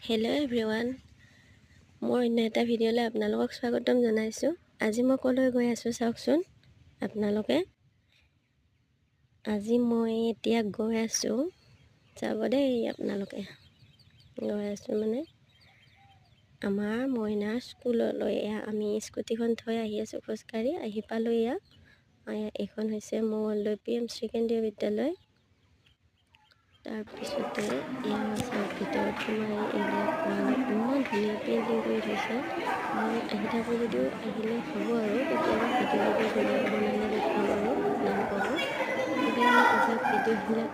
Hello' everyone, মই অন্য এটা ভিডিঅ'লৈ আপোনালোকক স্বাগতম জনাইছোঁ। আজি মই ক'লৈ গৈ আছোঁ চাওকচোন আপোনালোকে। আজি মই এতিয়া গৈ আছোঁ, চাব দেই আপোনালোকে। গৈ আছোঁ মানে আমাৰ মইনাৰ স্কুললৈ। আমি স্কুটিখন থৈ আহি আছোঁ খোজকাঢ়ি। আহি পালোঁ এইখন হৈছে মঙলদৈ PMC কেন্দ্ৰীয় বিদ্যালয়। তাৰপিছতে ভিতৰত সোমাই এইবিলাক ৱালত ইমান ধুনীয়া পেইণ্টিং কৰি থৈছে। মই আহি থাকোঁ যদিও আহিলে হ'ব আৰু কেতিয়াবা ভিডিঅ'বোৰ ধুনীয়াকৈ বনালে দেখাম আৰু আপোনালোককো। সেইকাৰণে এইবিলাক ভিডিঅ'বিলাক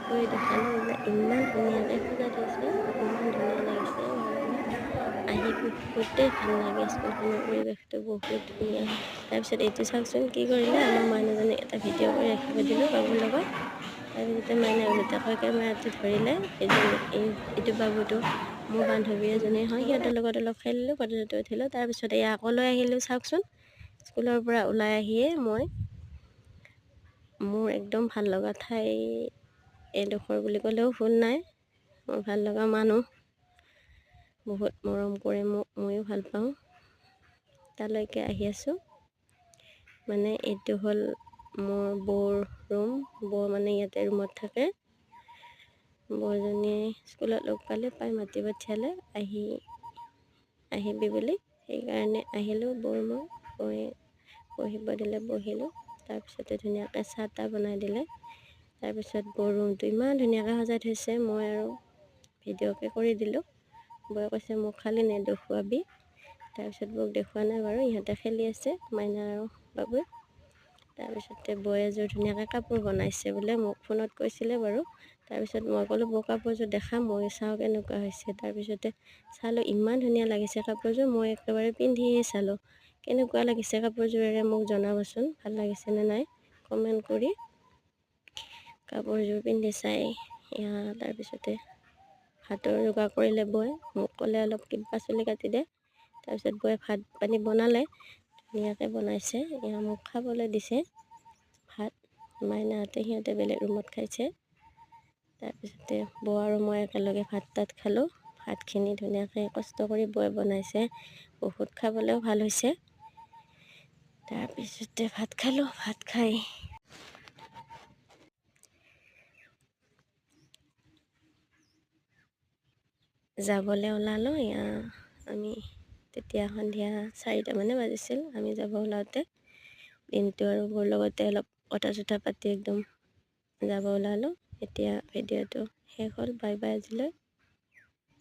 কৰি দেখালোঁ যে ইমান ধুনীয়াকৈ সজাই থৈছে, ইমান ধুনীয়া লাগিছে ঘৰবিলাক। আহি বহুতেই ভাল লাগে, স্কুলখনৰ পৰিৱেশটো বহুত ধুনীয়া। তাৰপিছত এইটো চাওকচোন কি কৰিলে, আমাৰ মাইনাজনীক এটা ভিডিঅ' কৰি ৰাখিব দিলোঁ বাবুৰ লগত। তাৰপিছতে মাইনাই ওলোটাকৈ কেমেৰাটো ধৰিলে। এইটো বাবুটো মোৰ বান্ধৱী এজনী হয়, সিহঁতৰ লগত অলপ খেলিলোঁ, ফটো চটো উঠিলোঁ। তাৰপিছতে আকৌ লৈ আহিলোঁ চাওকচোন। স্কুলৰ পৰা ওলাই আহিয়ে মোৰ একদম ভাল লগা ঠাই এইডোখৰ বুলি ক'লেও ভুল নাই। মোৰ ভাল লগা মানুহ, বহুত মৰম কৰে মোক, ময়ো ভাল পাওঁ। তালৈকে আহি আছোঁ। মানে এইটো হ'ল মোৰ বৌৰ ৰুম। বৌ মানে ইয়াতে ৰুমত থাকে। বৌজনীয়ে স্কুলত লগ পাই মাতি পঠিয়ালে আহিবি বুলি। সেইকাৰণে আহিলোঁ। বৌয়ে বহিব দিলে, বহিলোঁ। তাৰপিছতে ধুনীয়াকৈ চাহ তাহ বনাই দিলে। তাৰপিছত বৌৰ ৰুমটো ইমান ধুনীয়াকৈ সজাই থৈছে, মই আৰু ভিডিঅ'কে কৰি দিলোঁ। বৌয়ে কৈছে মোক খালি নেদেখুৱাবি। তাৰপিছত বৌক দেখুওৱা নাই বাৰু, ইহঁতে খেলি আছে মাইনা আৰু বাবুই। তাৰপিছতে বৌয়ে এযোৰ ধুনীয়াকৈ কাপোৰ বনাইছে বোলে, মোক ফোনত কৈছিলে বাৰু। তাৰপিছত মই ক'লোঁ বৌ কাপোৰযোৰ দেখা, মই চাওঁ কেনেকুৱা হৈছে। তাৰপিছতে চালোঁ, ইমান ধুনীয়া লাগিছে কাপোৰযোৰ। মই একেবাৰে পিন্ধিয়ে চালোঁ কেনেকুৱা লাগিছে কাপোৰযোৰেৰে, মোক জনাবচোন ভাল লাগিছেনে নাই কমেণ্ট কৰি। কাপোৰযোৰ পিন্ধি চাই তাৰপিছতে ভাতৰ যোগাৰ কৰিলে বৌয়ে। মোক ক'লে অলপ পাচলি কাটি দে। তাৰপিছত বৌয়ে ভাত পানী বনালে, ধুনীয়াকৈ বনাইছে। মোক খাবলৈ দিছে ভাত। মাইনাহঁতে সিহঁতে বেলেগ ৰুমত খাইছে। তাৰপিছতে বৌ আৰু মই একেলগে ভাত তাত খালোঁ। ভাতখিনি ধুনীয়াকৈ কষ্ট কৰি বৌয়ে বনাইছে, বহুত খাবলৈও ভাল হৈছে। তাৰপিছতে ভাত খালোঁ। ভাত খাই যাবলৈ ওলালোঁ। আমি তেতিয়া সন্ধিয়া 4টামানে বাজিছিল আমি যাব ওলাওঁতে। দিনটো আৰু মোৰ লগতে অলপ কথা চথা পাতি একদম যাব ওলালোঁ। এতিয়া ভিডিঅ'টো শেষ হ'ল। বাই বাই আজিলৈ।